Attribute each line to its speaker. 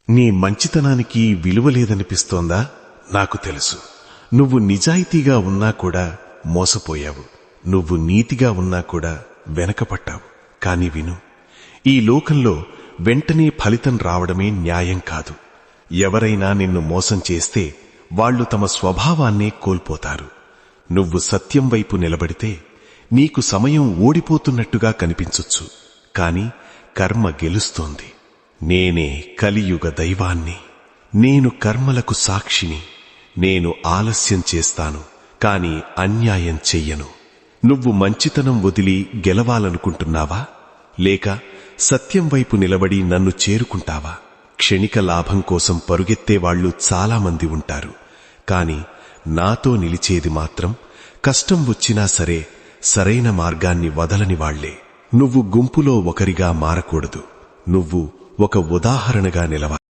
Speaker 1: నీ మంచితనానికి విలువ లేదనిపిస్తోందా? నాకు తెలుసు. నువ్వు నిజాయితీగా ఉన్నా కూడా మోసపోయావు. నువ్వు నీతిగా ఉన్నా కూడా వెనకపట్టావు. కాని విను, ఈ లోకంలో వెంటనే ఫలితం రావడమే న్యాయం కాదు. ఎవరైనా నిన్ను మోసం చేస్తే వాళ్లు తమ స్వభావాన్నే కోల్పోతారు. నువ్వు సత్యం వైపు నిలబడితే నీకు సమయం ఓడిపోతున్నట్టుగా కనిపించొచ్చు, కాని కర్మ గెలుస్తోంది. నేనే కలియుగ దైవాన్ని. నేను కర్మలకు సాక్షిని. నేను ఆలస్యం చేస్తాను, కాని అన్యాయం చెయ్యను. నువ్వు మంచితనం వదిలి గెలవాలనుకుంటున్నావా? లేక సత్యం వైపు నిలబడి నన్ను చేరుకుంటావా? క్షణిక లాభం కోసం పరుగెత్తేవాళ్లు చాలామంది ఉంటారు, కాని నాతో నిలిచేది మాత్రం కష్టం వచ్చినా సరే సరైన మార్గాన్ని వదలని వాళ్లే. నువ్వు గుంపులో ఒకరిగా మారకూడదు. నువ్వు ఒక ఉదాహరణగా నిలవాలి.